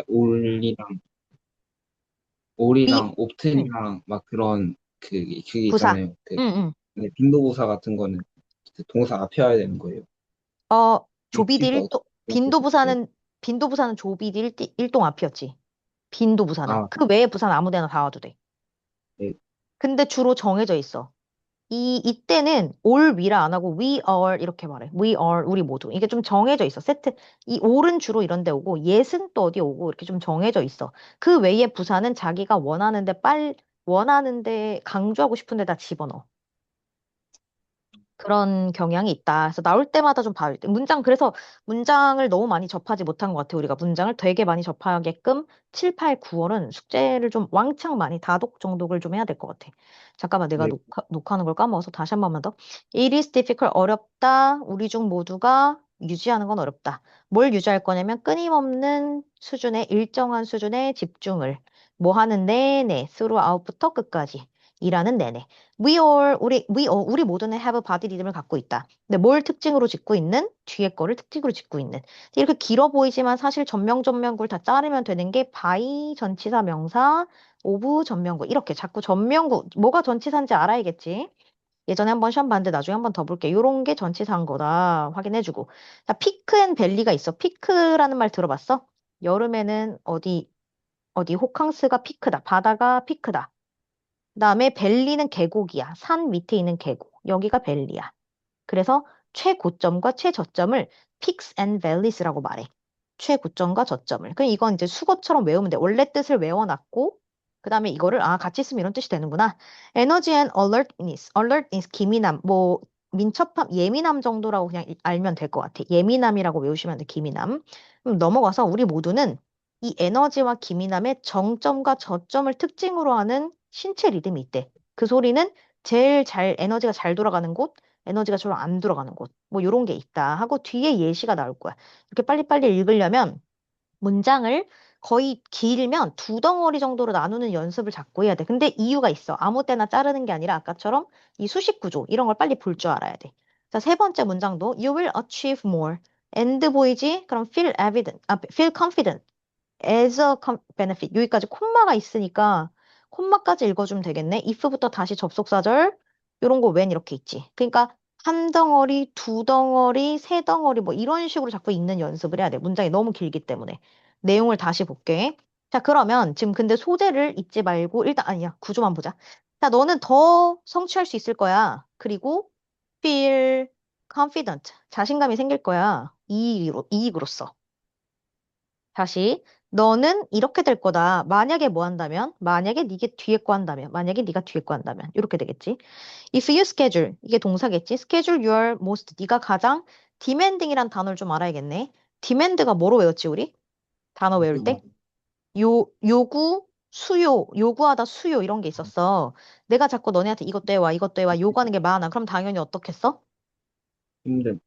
올이랑 위, 올이랑 응, 옵튼이랑 막 그런 그게 부사. 있잖아요. 응, 응. 근데 빈도부사 같은 거는 그 동사 앞에야 되는 거예요. 조비디 위치가 일동, 어떻게 돼요? 빈도부사는 조비디 일동 앞이었지. 빈도부사는. 아, 그 외의 부사는 아무 데나 다 와도 돼. 네, 근데 주로 정해져 있어. 이때는 all we라 안 하고 we are 이렇게 말해. we are, 우리 모두. 이게 좀 정해져 있어. 세트. 이 all은 주로 이런 데 오고, yes은 또 어디 오고, 이렇게 좀 정해져 있어. 그 외의 부사는 자기가 원하는데 강조하고 싶은 데다 집어넣어. 그런 경향이 있다. 그래서 나올 때마다 좀 봐야 돼. 그래서 문장을 너무 많이 접하지 못한 것 같아. 우리가 문장을 되게 많이 접하게끔 7, 8, 9월은 숙제를 좀 왕창 많이 다독 정독을 좀 해야 될 것 같아. 잠깐만, 내가 네, 녹화하는 걸 까먹어서 다시 한 번만 더. It is difficult, 어렵다. 우리 중 모두가 유지하는 건 어렵다. 뭘 유지할 거냐면 끊임없는 수준의 일정한 수준의 집중을 뭐 하는 내내, throughout부터 끝까지. 일하는 내내. 우리 모두는 have body rhythm을 갖고 있다. 근데 뭘 특징으로 짓고 있는? 뒤에 거를 특징으로 짓고 있는. 이렇게 길어 보이지만 사실 전명구를 다 자르면 되는 게 by 전치사 명사, of 전명구. 이렇게 자꾸 전명구, 뭐가 전치사인지 알아야겠지. 예전에 한번 시험 봤는데 나중에 한번 더 볼게. 요런 게 전치사인 거다. 확인해주고. 자, 피크 앤 밸리가 있어. 피크라는 말 들어봤어? 여름에는 어디 호캉스가 피크다. 바다가 피크다. 그다음에 벨리는 계곡이야. 산 밑에 있는 계곡. 여기가 벨리야. 그래서 최고점과 최저점을 peaks and valleys라고 말해. 최고점과 저점을. 그럼 이건 이제 수거처럼 외우면 돼. 원래 뜻을 외워놨고, 그다음에 이거를 같이 쓰면 이런 뜻이 되는구나. Energy and alertness. alertness 기민함. 뭐 민첩함, 예민함 정도라고 그냥 알면 될 것 같아. 예민함이라고 외우시면 돼. 기민함. 그럼 넘어가서 우리 모두는 이 에너지와 기민함의 정점과 저점을 특징으로 하는 신체 리듬이 있대. 그 소리는 제일 잘 에너지가 잘 돌아가는 곳, 에너지가 좀 안 들어가는 곳, 뭐 요런 게 있다 하고 뒤에 예시가 나올 거야. 이렇게 빨리빨리 읽으려면 문장을 거의 길면 두 덩어리 정도로 나누는 연습을 자꾸 해야 돼. 근데 이유가 있어. 아무 때나 자르는 게 아니라 아까처럼 이 수식 구조 이런 걸 빨리 볼 줄 알아야 돼. 자, 세 번째 문장도 You will achieve more. and 보이지? 그럼 feel confident as a benefit. 여기까지 콤마가 있으니까 콤마까지 읽어주면 되겠네. if부터 다시 접속사절 요런 거 when 이렇게 있지. 그러니까 한 덩어리, 두 덩어리, 세 덩어리 뭐 이런 식으로 자꾸 읽는 연습을 해야 돼. 문장이 너무 길기 때문에. 내용을 다시 볼게. 자, 그러면 지금 근데 소재를 잊지 말고 일단 아니야. 구조만 보자. 자, 너는 더 성취할 수 있을 거야. 그리고 feel confident. 자신감이 생길 거야. 이익으로써. 다시 너는 이렇게 될 거다. 만약에 뭐 한다면? 만약에 네게 뒤에 거 한다면. 만약에 네가 뒤에 거 한다면. 이렇게 되겠지. If you schedule 이게 동사겠지. schedule your most 네가 가장 demanding이란 단어를 좀 알아야겠네. demand가 뭐로 외웠지 우리? 단어 외울 때? 요구, 요구하다 수요 이런 게 있었어. 내가 자꾸 너네한테 이것도 해와 이것도 해와 요구하는 게 많아. 그럼 당연히 어떻겠어? 힘든.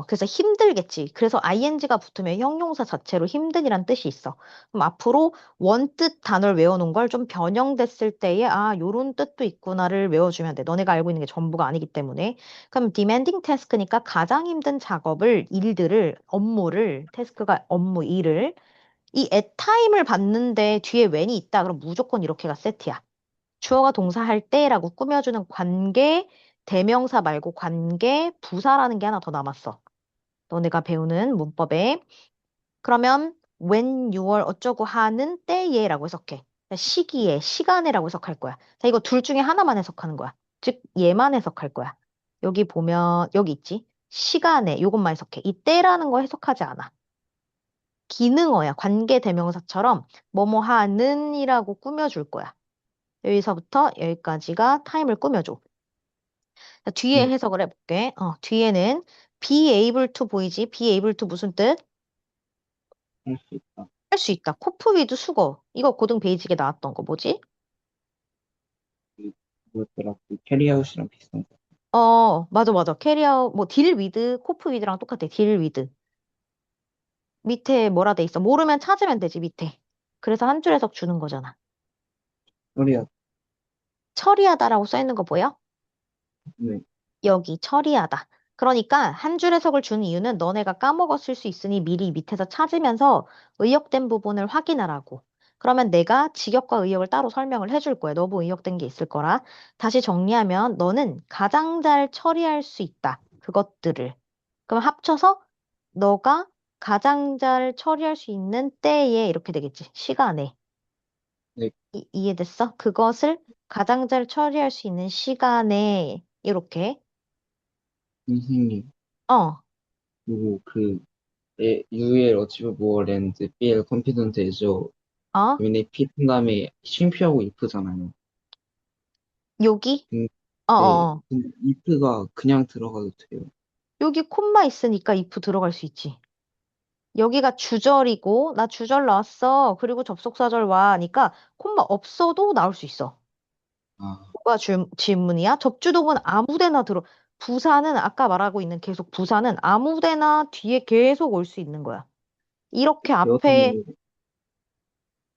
그래서 힘들겠지. 그래서 ing가 붙으면 형용사 자체로 힘든이란 뜻이 있어. 그럼 앞으로 원뜻 단어를 외워놓은 걸 좀 변형됐을 때에, 요런 뜻도 있구나를 외워주면 돼. 너네가 알고 있는 게 전부가 아니기 때문에. 그럼 demanding task니까 가장 힘든 업무를, 태스크가 업무, 일을, 이 at time을 받는데 뒤에 when이 있다. 그럼 무조건 이렇게가 세트야. 주어가 동사할 때라고 꾸며주는 관계, 대명사 말고 관계, 부사라는 게 하나 더 남았어. 너네가 배우는 문법에. 그러면 when you are 어쩌고 하는 때에라고 해석해. 시기에, 시간에라고 해석할 거야. 자, 이거 둘 중에 하나만 해석하는 거야. 즉, 얘만 해석할 거야. 여기 보면, 여기 있지? 시간에, 요것만 해석해. 이 때라는 거 해석하지 않아. 기능어야. 관계 대명사처럼 뭐뭐 하는이라고 꾸며줄 거야. 여기서부터 여기까지가 타임을 꾸며줘. 자, 뒤에 네, 해석을 해볼게. 뒤에는 be able to 보이지? be able to 무슨 뜻? 할 수 있다. 할 수 있다. 코프 위드 수거. 이거 고등 베이직에 나왔던 거 뭐지? 뭐였더라? 그 캐리아웃이랑 비슷한 거. 맞아, 맞아. 캐리어, 뭐, 딜 위드, 코프 위드랑 똑같아. 딜 위드. 밑에 뭐라 돼 있어? 모르면 찾으면 되지, 밑에. 그래서 한 줄 해석 주는 거잖아. 소리야. 처리하다라고 써 있는 거 보여? 네, 여기, 처리하다. 그러니까 한 줄 해석을 준 이유는 너네가 까먹었을 수 있으니 미리 밑에서 찾으면서 의역된 부분을 확인하라고. 그러면 내가 직역과 의역을 따로 설명을 해줄 거야. 너무 의역된 게 있을 거라. 다시 정리하면 너는 가장 잘 처리할 수 있다. 그것들을. 그럼 합쳐서 너가 가장 잘 처리할 수 있는 때에 이렇게 되겠지. 시간에. 네, 이해됐어? 그것을 가장 잘 처리할 수 있는 시간에 이렇게. 선생님. 어, 그리고 UL 어치버블 앤드 BL 컨피던트 에저 어, 위에 P 한 다음에 쉼표하고 if잖아요. 여기? 어, 어, 근데 어. if가 그냥 들어가도 돼요. 여기 콤마 있으니까 if 들어갈 수 있지. 여기가 주절이고, 나 주절 나왔어. 그리고 접속사절 와. 하니까 콤마 없어도 나올 수 있어. 아, 뭐가 질문이야? 접주동은 아무 데나 부사는 아까 말하고 있는 계속 부사는 아무 데나 뒤에 계속 올 수 있는 거야. 이렇게 배웠던 앞에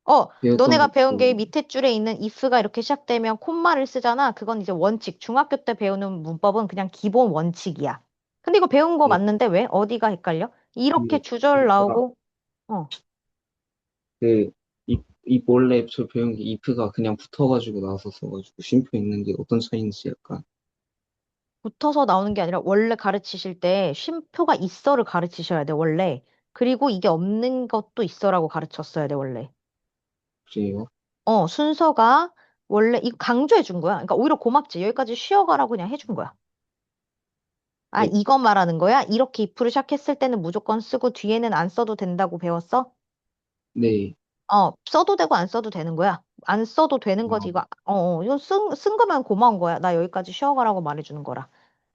거, 배웠던 너네가 배운 것도, 게 밑에 줄에 있는 if가 이렇게 시작되면 콤마를 쓰잖아. 그건 이제 원칙. 중학교 때 배우는 문법은 그냥 기본 원칙이야. 근데 이거 배운 거 네, 맞는데 왜? 어디가 헷갈려? 이렇게 그, 주절 if가, 나오고, 어, 그, 이 원래 저 배운 게 if가 그냥 붙어가지고 나왔었어가지고, 쉼표 있는 게 어떤 차이인지 약간, 붙어서 나오는 게 아니라 원래 가르치실 때 쉼표가 있어를 가르치셔야 돼, 원래. 그리고 이게 없는 것도 있어라고 가르쳤어야 돼, 원래. 그래요. 순서가 원래 이거 강조해 준 거야. 그러니까 오히려 고맙지. 여기까지 쉬어가라고 그냥 해준 거야. 아, 네, 이거 말하는 거야? 이렇게 if를 시작했을 때는 무조건 쓰고 뒤에는 안 써도 된다고 배웠어? 네, 써도 되고 안 써도 되는 거야. 안 써도 되는 거지. 아, 이거 쓴 거면 고마운 거야. 나 여기까지 쉬어가라고 말해주는 거라.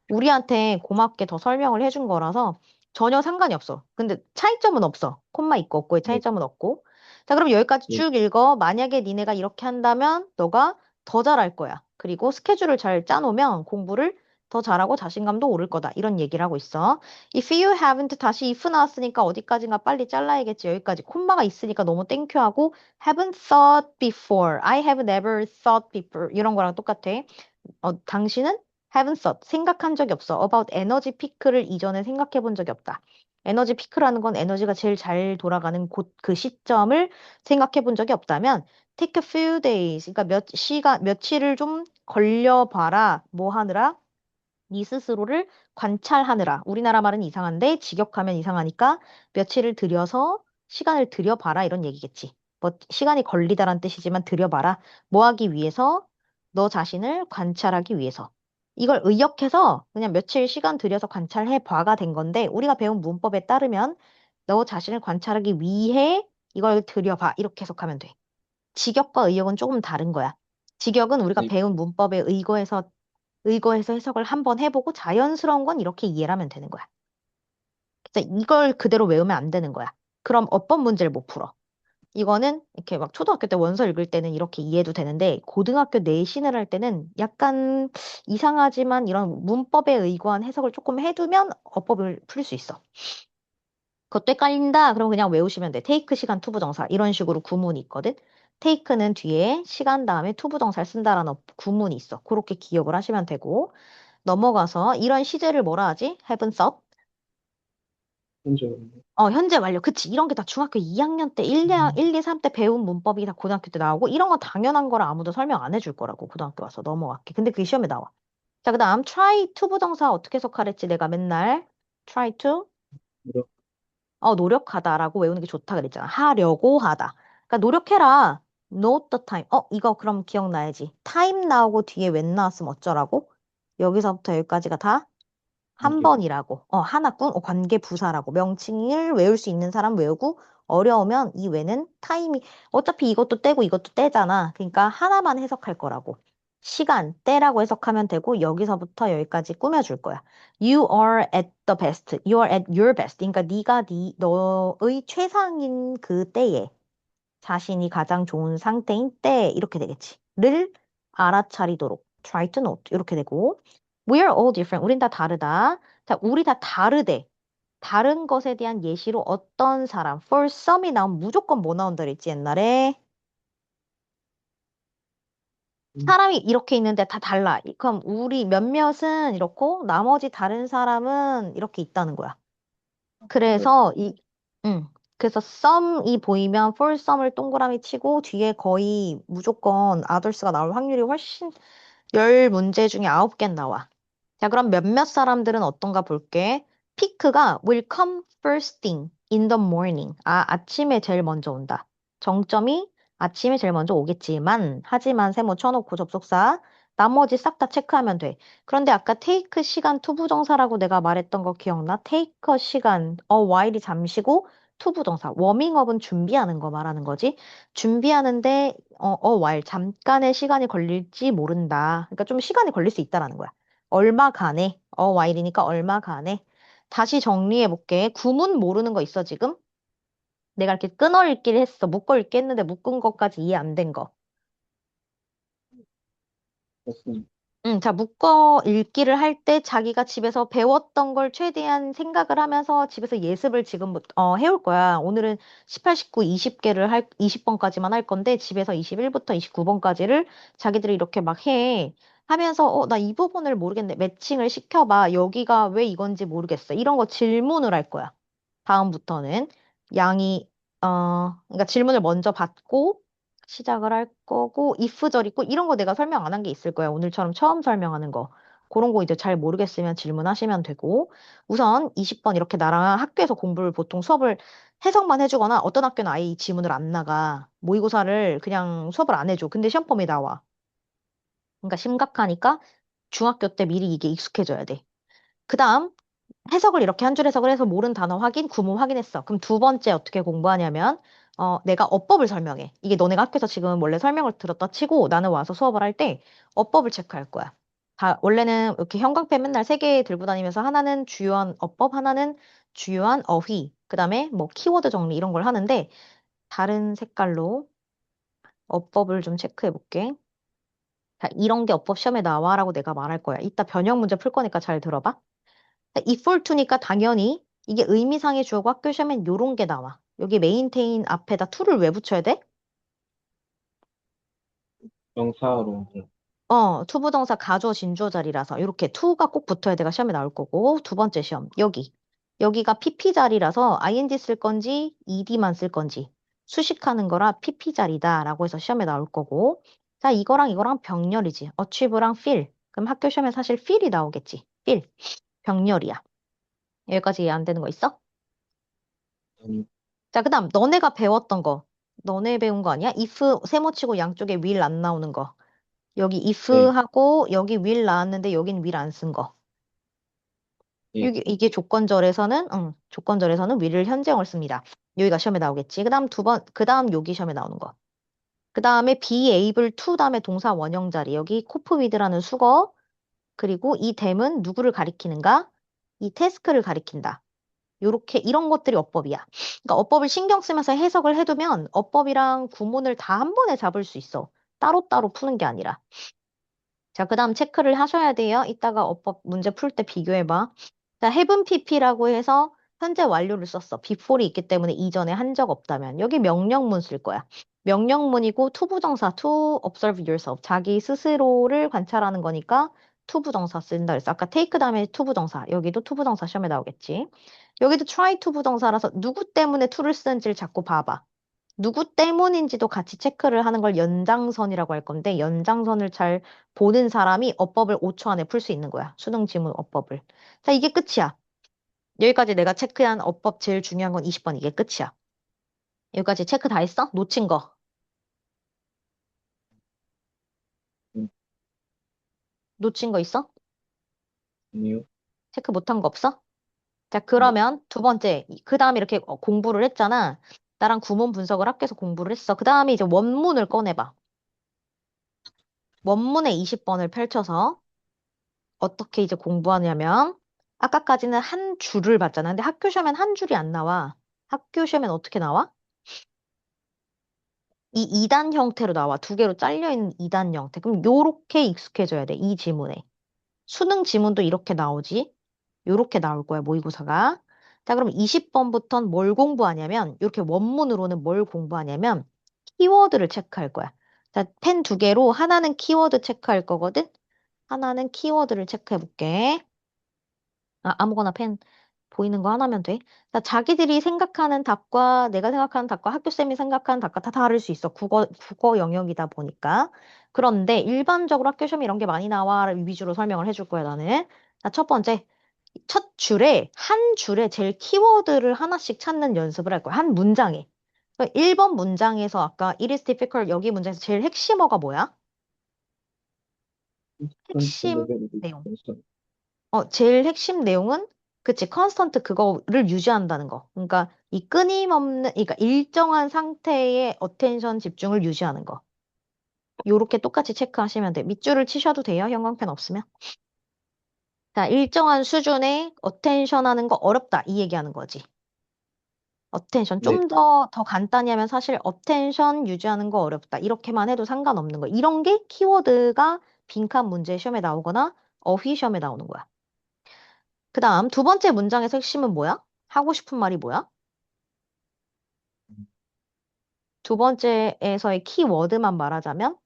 우리한테 고맙게 더 설명을 해준 거라서 전혀 상관이 없어. 근데 차이점은 없어. 콤마 있고 없고의 네, 차이점은 없고. 자, 그럼 여기까지 네, 쭉 읽어. 만약에 니네가 이렇게 한다면 너가 더 잘할 거야. 그리고 스케줄을 잘 짜놓으면 공부를 더 잘하고 자신감도 오를 거다. 이런 얘기를 하고 있어. If you haven't 다시 if 나왔으니까 어디까지인가 빨리 잘라야겠지. 여기까지 콤마가 있으니까 너무 땡큐 하고 haven't thought before. I have never thought before. 이런 거랑 똑같아. 당신은 haven't thought, 생각한 적이 없어. about 에너지 피크를 이전에 생각해 본 적이 없다. 에너지 피크라는 건 에너지가 제일 잘 돌아가는 곳, 그 시점을 생각해 본 적이 없다면 take a few days, 그러니까 며칠을 좀 걸려봐라. 뭐 하느라? 네 스스로를 관찰하느라. 우리나라 말은 이상한데 직역하면 이상하니까 며칠을 들여서 시간을 들여봐라 이런 얘기겠지. 뭐 시간이 걸리다란 뜻이지만 들여봐라. 뭐 하기 위해서? 너 자신을 관찰하기 위해서. 이걸 의역해서 그냥 며칠 시간 들여서 관찰해 봐가 된 건데 우리가 배운 문법에 따르면 너 자신을 관찰하기 위해 이걸 들여봐 이렇게 해석하면 돼. 직역과 의역은 조금 다른 거야. 직역은 우리가 네, 배운 문법에 의거해서 해석을 한번 해보고 자연스러운 건 이렇게 이해를 하면 되는 거야. 그래서 이걸 그대로 외우면 안 되는 거야. 그럼 어떤 문제를 못 풀어? 이거는 이렇게 막 초등학교 때 원서 읽을 때는 이렇게 이해도 되는데 고등학교 내신을 할 때는 약간 이상하지만 이런 문법에 의거한 해석을 조금 해두면 어법을 풀 수 있어. 그것도 헷갈린다. 그럼 그냥 외우시면 돼. 테이크 시간 투부정사 이런 식으로 구문이 있거든. 테이크는 뒤에 시간 다음에 투부정사를 쓴다라는 구문이 있어. 그렇게 기억을 하시면 되고 넘어가서 이런 시제를 뭐라 하지? haven't thought? 현재, 현재 완료. 그치. 이런 게 다 중학교 2학년 때 1, 2, 3 때 배운 문법이 다 고등학교 때 나오고 이런 건 당연한 거라 아무도 설명 안 해줄 거라고 고등학교 와서 넘어갈게. 근데 그게 시험에 나와. 자, 그다음 try to 부정사 어떻게 해석하랬지? 내가 맨날 try to 노력하다라고 외우는 게 좋다 그랬잖아. 하려고 하다. 그러니까 노력해라. Note the time. 이거 그럼 기억나야지. time 나오고 뒤에 when 나왔으면 어쩌라고? 여기서부터 여기까지가 다 한 관계부, 번이라고. 하나뿐. 관계 부사라고. 명칭을 외울 수 있는 사람 외우고 어려우면 이 외는 타임이 어차피 이것도 떼고 이것도 떼잖아. 그러니까 하나만 해석할 거라고. 시간, 때라고 해석하면 되고 여기서부터 여기까지 꾸며줄 거야. You are at the best. You are at your best. 그러니까 네가 너의 최상인 그 때에 자신이 가장 좋은 상태인 때 이렇게 되겠지. 를 알아차리도록 try to note 이렇게 되고 We are all different. 우린 다 다르다. 자, 우리 다 다르대. 다른 것에 대한 예시로 어떤 사람 for some이 나오면 무조건 뭐 나온다 그랬지 옛날에? 사람이 이렇게 있는데 다 달라. 그럼 우리 몇몇은 이렇고 나머지 다른 사람은 이렇게 있다는 거야. 그래. 그래서 음. 그래서 some이 보이면 for some을 동그라미 치고 뒤에 거의 무조건 others가 나올 확률이 훨씬 10문제 중에 9개는 나와. 자, 그럼 몇몇 사람들은 어떤가 볼게. 피크가 will come first thing in the morning. 아침에 제일 먼저 온다. 정점이 아침에 제일 먼저 오겠지만, 하지만 세모 쳐놓고 접속사, 나머지 싹 다 체크하면 돼. 그런데 아까 take 시간 투부정사라고 내가 말했던 거 기억나? take 시간, while이 잠시고, 투부정사. 워밍업은 준비하는 거 말하는 거지. 준비하는데, while, 잠깐의 시간이 걸릴지 모른다. 그러니까 좀 시간이 걸릴 수 있다라는 거야. 얼마간에, while이니까 얼마간에. 다시 정리해 볼게. 구문 모르는 거 있어, 지금? 내가 이렇게 끊어 읽기를 했어. 묶어 읽기 했는데 묶은 것까지 이해 안 된 거. 됐습니다. 자, 묶어 읽기를 할 때 자기가 집에서 배웠던 걸 최대한 생각을 하면서 집에서 예습을 지금부터 해올 거야. 오늘은 18, 19, 20개를 20번까지만 할 건데 집에서 21부터 29번까지를 자기들이 이렇게 막 해. 하면서 나 이 부분을 모르겠네. 매칭을 시켜봐. 여기가 왜 이건지 모르겠어. 이런 거 질문을 할 거야. 다음부터는 양이 그러니까 질문을 먼저 받고 시작을 할 거고 if절 있고 이런 거 내가 설명 안 한 게 있을 거야. 오늘처럼 처음 설명하는 거. 그런 거 이제 잘 모르겠으면 질문하시면 되고 우선 20번 이렇게 나랑 학교에서 공부를 보통 수업을 해석만 해주거나 어떤 학교는 아예 이 지문을 안 나가. 모의고사를 그냥 수업을 안 해줘. 근데 시험 범위 나와. 그러니까 심각하니까 중학교 때 미리 이게 익숙해져야 돼. 그다음 해석을 이렇게 한 줄 해석을 해서 모르는 단어 확인, 구문 확인했어. 그럼 두 번째 어떻게 공부하냐면, 내가 어법을 설명해. 이게 너네가 학교에서 지금 원래 설명을 들었다 치고 나는 와서 수업을 할 때 어법을 체크할 거야. 원래는 이렇게 형광펜 맨날 세 개 들고 다니면서 하나는 주요한 어법, 하나는 주요한 어휘, 그 다음에 뭐 키워드 정리 이런 걸 하는데 다른 색깔로 어법을 좀 체크해 볼게. 자, 이런 게 어법 시험에 나와라고 내가 말할 거야. 이따 변형 문제 풀 거니까 잘 들어봐. if to니까 당연히 이게 의미상의 주어고 학교 시험엔 요런 게 나와. 여기 maintain 앞에다 to를 왜 붙여야 돼? 명사로. 투부정사 가주어 진주어 자리라서 이렇게 to가 꼭 붙어야 돼가 시험에 나올 거고 두 번째 시험 여기가 PP 자리라서 ing 쓸 건지 ed만 쓸 건지 수식하는 거라 PP 자리다라고 해서 시험에 나올 거고 자 이거랑 병렬이지 achieve랑 feel 그럼 학교 시험에 사실 feel이 나오겠지 feel 병렬이야 여기까지 이해 안 되는 거 있어? 아니, 자, 그다음 너네가 배웠던 거. 너네 배운 거 아니야? if 세모치고 양쪽에 will 안 나오는 거. 여기 네, if하고 여기 will 나왔는데 여긴 will 안 쓴 거. 예, 이게 조건절에서는 will을 현재형을 씁니다. 여기가 시험에 나오겠지. 그다음 여기 시험에 나오는 거. 그다음에 be able to 다음에 동사 원형 자리. 여기 cope with라는 수거. 그리고 이 them은 누구를 가리키는가? 이 태스크를 가리킨다. 요렇게 이런 것들이 어법이야. 그러니까 어법을 신경 쓰면서 해석을 해두면 어법이랑 구문을 다 한 번에 잡을 수 있어. 따로따로 푸는 게 아니라. 자, 그다음 체크를 하셔야 돼요. 이따가 어법 문제 풀 때 비교해봐. 자, have pp라고 해서 현재 완료를 썼어. before이 있기 때문에 이전에 한 적 없다면 여기 명령문 쓸 거야. 명령문이고 투부정사 to observe yourself 자기 스스로를 관찰하는 거니까 투부정사 쓴다 그랬어. 아까 take 다음에 투부정사 여기도 투부정사 시험에 나오겠지. 여기도 try to 부정사라서 누구 때문에 to를 쓰는지를 자꾸 봐봐. 누구 때문인지도 같이 체크를 하는 걸 연장선이라고 할 건데 연장선을 잘 보는 사람이 어법을 5초 안에 풀 수 있는 거야. 수능 지문 어법을. 자, 이게 끝이야. 여기까지 내가 체크한 어법 제일 중요한 건 20번 이게 끝이야. 여기까지 체크 다 했어? 놓친 거. 음, 놓친 거 있어? 아니요, 체크 못한 거 없어? 자, 네, 그러면 두 번째. 그 다음에 이렇게 공부를 했잖아. 나랑 구문 분석을 학교에서 공부를 했어. 그 다음에 이제 원문을 꺼내봐. 원문에 20번을 펼쳐서 어떻게 이제 공부하냐면 아까까지는 한 줄을 봤잖아. 근데 학교 시험엔 한 줄이 안 나와. 학교 시험엔 어떻게 나와? 이 2단 형태로 나와. 두 개로 잘려 있는 2단 형태. 그럼 요렇게 익숙해져야 돼. 이 지문에. 수능 지문도 이렇게 나오지. 요렇게 나올 거야, 모의고사가. 자, 그럼 20번부터는 뭘 공부하냐면 이렇게 원문으로는 뭘 공부하냐면 키워드를 체크할 거야. 자, 펜 두 개로 하나는 키워드 체크할 거거든? 하나는 키워드를 체크해 볼게. 아무거나 펜 보이는 거 하나면 돼. 자, 자기들이 생각하는 답과 내가 생각하는 답과 학교쌤이 생각하는 답과 다 다를 수 있어. 국어 영역이다 보니까. 그런데 일반적으로 학교 시험에 이런 게 많이 나와 위주로 설명을 해줄 거야, 나는. 자, 첫 번째. 첫 줄에, 한 줄에 제일 키워드를 하나씩 찾는 연습을 할 거야. 한 문장에. 1번 문장에서 아까 it is difficult 여기 문장에서 제일 핵심어가 뭐야? 그런데 핵심 레벨이 내용. 있어. 제일 핵심 내용은 그치, 컨스턴트 그거를 유지한다는 거. 그러니까 이 끊임없는, 그러니까 일정한 상태의 어텐션 집중을 유지하는 거. 요렇게 똑같이 체크하시면 돼. 밑줄을 치셔도 돼요. 형광펜 없으면. 자, 일정한 수준의 어텐션 하는 거 어렵다. 이 얘기하는 거지. 어텐션. 네. 좀 더 간단히 하면 사실 어텐션 유지하는 거 어렵다. 이렇게만 해도 상관없는 거. 이런 게 키워드가 빈칸 문제 시험에 나오거나 어휘 시험에 나오는 거야. 그 다음 두 번째 문장에서 핵심은 뭐야? 하고 싶은 말이 뭐야? 두 번째에서의 키워드만 말하자면?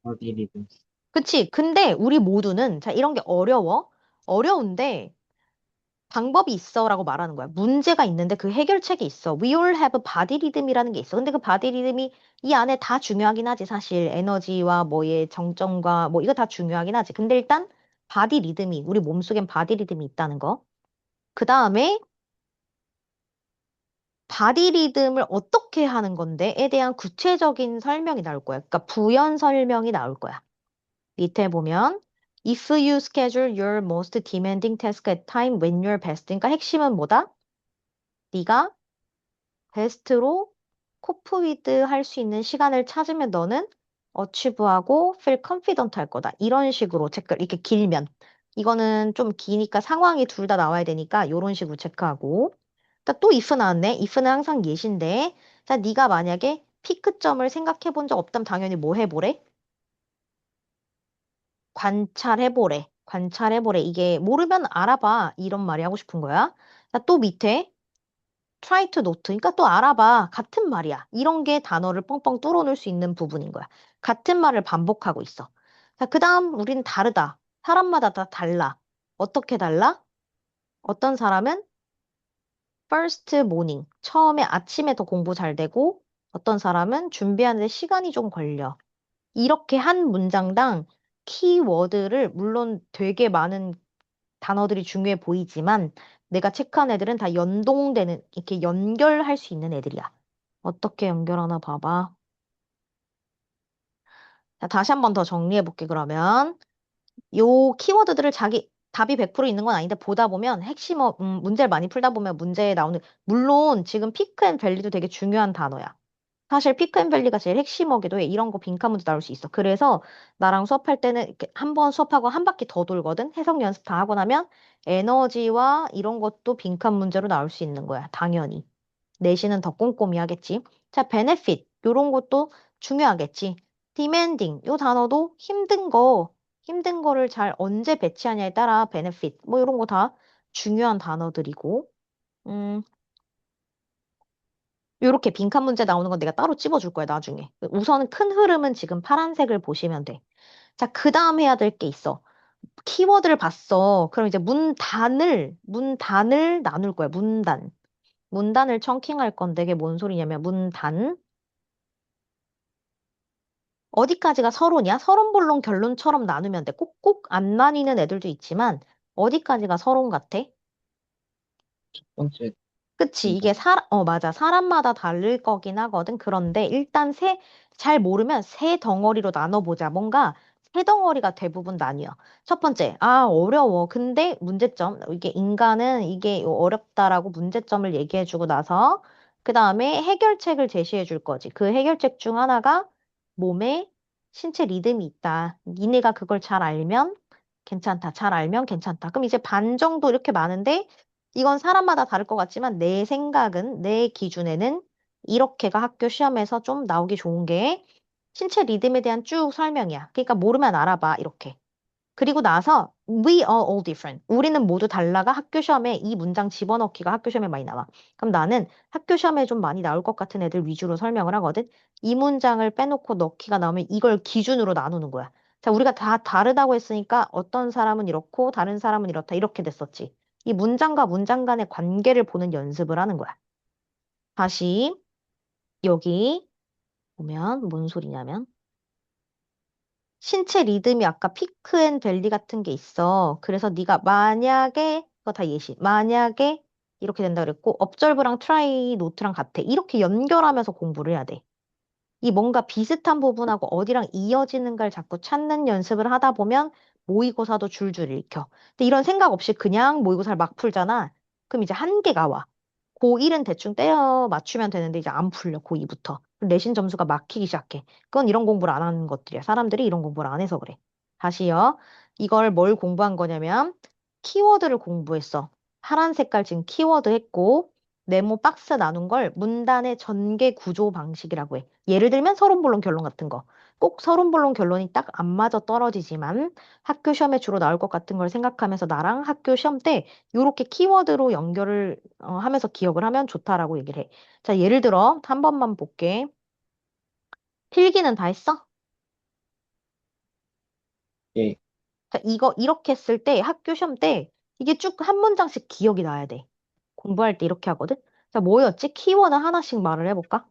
어디 리듬. 그치. 근데 우리 모두는, 자, 이런 게 어려워. 어려운데 방법이 있어라고 말하는 거야. 문제가 있는데 그 해결책이 있어. We all have body rhythm이라는 게 있어. 근데 그 body rhythm이 이 안에 다 중요하긴 하지. 사실 에너지와 뭐의 정점과 뭐 이거 다 중요하긴 하지. 근데 일단 바디 리듬이, 우리 몸속엔 바디 리듬이 있다는 거. 그 다음에 바디 리듬을 어떻게 하는 건데에 대한 구체적인 설명이 나올 거야. 그러니까 부연 설명이 나올 거야. 밑에 보면 If you schedule your most demanding task at time when you're best. 그러니까 핵심은 뭐다? 네가 베스트로 코프 위드 할 수 있는 시간을 찾으면 너는 어치브하고 feel confident 할 거다. 이런 식으로 체크, 이렇게 길면. 이거는 좀 기니까 상황이 둘 다 나와야 되니까 이런 식으로 체크하고. 자, 또 if 나왔네. if는 항상 예시인데. 자, 네가 만약에 피크점을 생각해 본 적 없다면 당연히 뭐 해보래? 관찰해보래. 관찰해보래. 이게 모르면 알아봐. 이런 말이 하고 싶은 거야. 자, 또 밑에 try to note. 그러니까 또 알아봐. 같은 말이야. 이런 게 단어를 뻥뻥 뚫어놓을 수 있는 부분인 거야. 같은 말을 반복하고 있어. 자, 그 다음 우리는 다르다. 사람마다 다 달라. 어떻게 달라? 어떤 사람은 first morning. 처음에 아침에 더 공부 잘 되고, 어떤 사람은 준비하는데 시간이 좀 걸려. 이렇게 한 문장당 키워드를 물론 되게 많은 단어들이 중요해 보이지만 내가 체크한 애들은 다 연동되는, 이렇게 연결할 수 있는 애들이야. 어떻게 연결하나 봐봐. 자, 다시 한 번 더 정리해 볼게, 그러면. 요 키워드들을 자기 답이 100% 있는 건 아닌데 보다 보면 핵심, 문제를 많이 풀다 보면 문제에 나오는, 물론 지금 피크 앤 밸리도 되게 중요한 단어야. 사실 피크앤밸리가 제일 핵심어기도 해. 이런 거 빈칸 문제 나올 수 있어. 그래서 나랑 수업할 때는 이렇게 한 번 수업하고 한 바퀴 더 돌거든. 해석 연습 다 하고 나면 에너지와 이런 것도 빈칸 문제로 나올 수 있는 거야. 당연히. 내신은 더 꼼꼼히 하겠지. 자, benefit. 요런 것도 중요하겠지. demanding. 요 단어도 힘든 거를 잘 언제 배치하냐에 따라 benefit. 뭐 요런 거 다 중요한 단어들이고. 음, 요렇게 빈칸 문제 나오는 건 내가 따로 찝어줄 거야, 나중에. 우선은 큰 흐름은 지금 파란색을 보시면 돼. 자, 그 다음 해야 될 게 있어. 키워드를 봤어. 그럼 이제 문단을 나눌 거야, 문단. 문단을 청킹할 건데, 이게 뭔 소리냐면, 문단. 어디까지가 서론이야? 서론, 본론, 결론처럼 나누면 돼. 꼭꼭 안 나뉘는 애들도 있지만, 어디까지가 서론 같아? 첫 번째 그치. 문장. 이게 맞아. 사람마다 다를 거긴 하거든. 그런데 일단 잘 모르면 세 덩어리로 나눠보자. 뭔가 세 덩어리가 대부분 나뉘어. 첫 번째, 어려워. 근데 문제점. 이게 인간은 이게 어렵다라고 문제점을 얘기해주고 나서, 그 다음에 해결책을 제시해 줄 거지. 그 해결책 중 하나가 몸에 신체 리듬이 있다. 니네가 그걸 잘 알면 괜찮다. 잘 알면 괜찮다. 그럼 이제 반 정도 이렇게 많은데, 이건 사람마다 다를 것 같지만 내 생각은, 내 기준에는 이렇게가 학교 시험에서 좀 나오기 좋은 게 신체 리듬에 대한 쭉 설명이야. 그러니까 모르면 알아봐. 이렇게. 그리고 나서 We are all different. 우리는 모두 달라가 학교 시험에 이 문장 집어넣기가 학교 시험에 많이 나와. 그럼 나는 학교 시험에 좀 많이 나올 것 같은 애들 위주로 설명을 하거든. 이 문장을 빼놓고 넣기가 나오면 이걸 기준으로 나누는 거야. 자, 우리가 다 다르다고 했으니까 어떤 사람은 이렇고 다른 사람은 이렇다. 이렇게 됐었지. 이 문장과 문장 간의 관계를 보는 연습을 하는 거야. 다시 여기 보면 뭔 소리냐면 신체 리듬이 아까 피크 앤 밸리 같은 게 있어. 그래서 네가 만약에 그거 다 예시. 만약에 이렇게 된다 그랬고 observe랑 try, note랑 같아. 이렇게 연결하면서 공부를 해야 돼. 이 뭔가 비슷한 부분하고 어디랑 이어지는가를 자꾸 찾는 연습을 하다 보면 모의고사도 줄줄 읽혀. 근데 이런 생각 없이 그냥 모의고사를 막 풀잖아. 그럼 이제 한계가 와. 고1은 대충 떼어 맞추면 되는데 이제 안 풀려, 고2부터. 내신 점수가 막히기 시작해. 그건 이런 공부를 안 하는 것들이야. 사람들이 이런 공부를 안 해서 그래. 다시요. 이걸 뭘 공부한 거냐면 키워드를 공부했어. 파란 색깔 지금 키워드 했고 네모 박스 나눈 걸 문단의 전개 구조 방식이라고 해. 예를 들면 서론본론 결론 같은 거. 꼭 서론본론 결론이 딱 안 맞아 떨어지지만 학교 시험에 주로 나올 것 같은 걸 생각하면서 나랑 학교 시험 때 요렇게 키워드로 연결을 하면서 기억을 하면 좋다라고 얘기를 해. 자, 예를 들어 한 번만 볼게. 필기는 다 했어? 예, 자, 이거 이렇게 했을 때 학교 시험 때 이게 쭉 한 문장씩 기억이 나야 돼. 공부할 때 이렇게 하거든. 자, 뭐였지? 키워드 하나씩 말을 해볼까?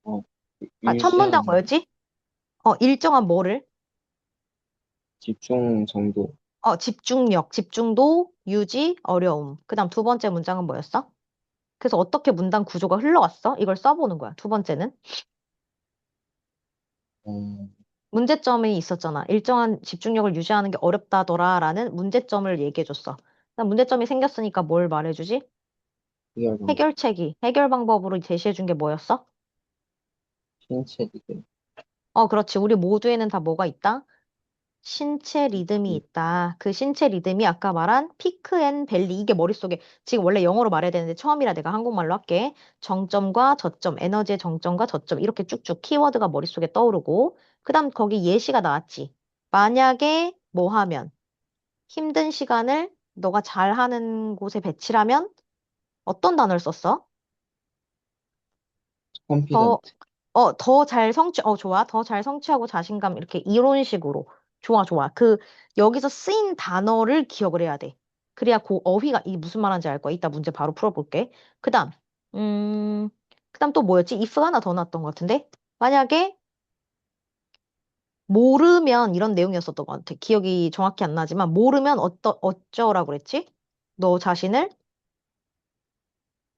어, 아, 첫 문장 유지하는 뭐였지? 일정한 뭐를? 집중 정도, 집중력, 집중도, 유지, 어려움. 그다음 두 번째 문장은 뭐였어? 그래서 어떻게 문단 구조가 흘러갔어? 이걸 써보는 거야. 두 번째는 어, 문제점이 있었잖아. 일정한 집중력을 유지하는 게 어렵다더라라는 문제점을 얘기해줬어. 그다음 문제점이 생겼으니까 뭘 말해주지? 해결 방법, 해결책이, 해결 방법으로 제시해준 게 뭐였어? 신체 리듬, 그렇지. 우리 모두에는 다 뭐가 있다? 신체 리듬이 있다. 그 신체 리듬이 아까 말한 피크 앤 밸리 이게 머릿속에 지금 원래 영어로 말해야 되는데 처음이라 내가 한국말로 할게. 정점과 저점, 에너지의 정점과 저점 이렇게 쭉쭉 키워드가 머릿속에 떠오르고 그다음 거기 예시가 나왔지. 만약에 뭐 하면 힘든 시간을 너가 잘하는 곳에 배치라면 어떤 단어를 썼어? 더 컨피던트, 더 잘 좋아. 더 잘 성취하고 자신감, 이렇게 이런 식으로. 좋아, 좋아. 여기서 쓰인 단어를 기억을 해야 돼. 그래야 그 어휘가, 이 무슨 말하는지 알 거야. 이따 문제 바로 풀어볼게. 그 다음, 음, 그 다음 또 뭐였지? if가 하나 더 나왔던 것 같은데? 만약에 모르면 이런 내용이었었던 것 같아. 기억이 정확히 안 나지만, 모르면 어쩌라고 그랬지? 너 자신을 네,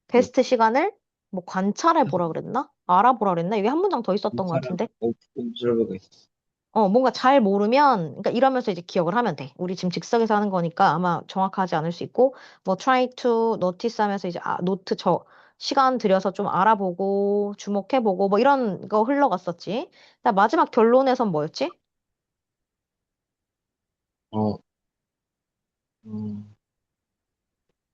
베스트 시간을 뭐 관찰해 보라 그랬나? 알아보라 그랬나? 이게 한 문장 더 있었던 것 사람, 같은데? 옵저버가 있었어. 뭔가 잘 모르면, 그러니까 이러면서 이제 기억을 하면 돼. 우리 지금 즉석에서 하는 거니까 아마 정확하지 않을 수 있고, 뭐 try to notice 하면서 이제, 노트 시간 들여서 좀 알아보고, 주목해보고, 뭐 이런 거 흘러갔었지. 나 마지막 결론에선 뭐였지? 어,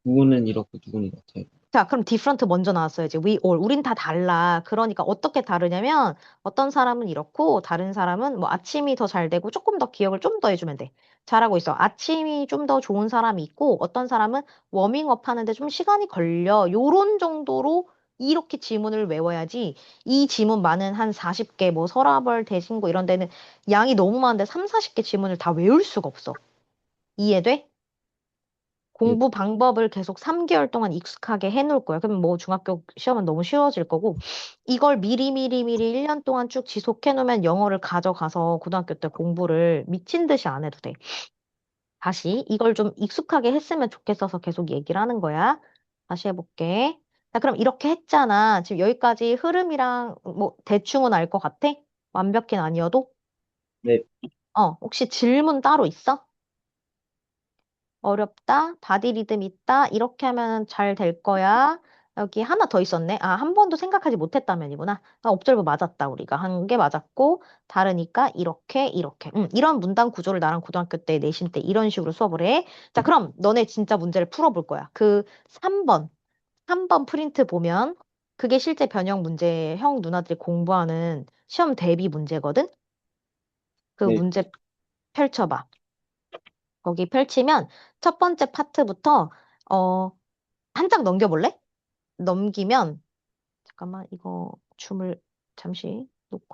누구는 이렇고 누구는 이렇다. 자, 그럼 different 먼저 나왔어야지. We all. 우린 다 달라. 그러니까 어떻게 다르냐면 어떤 사람은 이렇고 다른 사람은 뭐 아침이 더 잘 되고 조금 더 기억을 좀 더 해주면 돼. 잘하고 있어. 아침이 좀 더 좋은 사람이 있고 어떤 사람은 워밍업 하는데 좀 시간이 걸려. 요런 정도로 이렇게 지문을 외워야지. 이 지문 많은 한 40개 뭐 서랍을 대신고 이런 데는 양이 너무 많은데 3, 40개 지문을 다 외울 수가 없어. 이해돼? 예, 공부 방법을 계속 3개월 동안 익숙하게 해놓을 거야. 그러면 뭐 중학교 시험은 너무 쉬워질 거고, 이걸 미리 1년 동안 쭉 지속해 놓으면 영어를 가져가서 고등학교 때 공부를 미친 듯이 안 해도 돼. 다시 이걸 좀 익숙하게 했으면 좋겠어서 계속 얘기를 하는 거야. 다시 해볼게. 자, 그럼 이렇게 했잖아. 지금 여기까지 흐름이랑 뭐 대충은 알 것 같아? 완벽히는 아니어도? 네, 혹시 질문 따로 있어? 어렵다, 바디 리듬 있다, 이렇게 하면 잘 될 거야. 여기 하나 더 있었네. 한 번도 생각하지 못했다면이구나. 옵절브 맞았다, 우리가. 한 개 맞았고, 다르니까 이렇게. 이런 문단 구조를 나랑 고등학교 때, 내신 때 이런 식으로 수업을 해. 자, 그럼 너네 진짜 문제를 풀어볼 거야. 3번 프린트 보면, 그게 실제 변형 문제, 형 누나들이 공부하는 시험 대비 문제거든? 그 네, 문제 펼쳐봐. 거기 펼치면 첫 번째 파트부터 어, 한 장 넘겨볼래? 넘기면 잠깐만 이거 줌을 잠시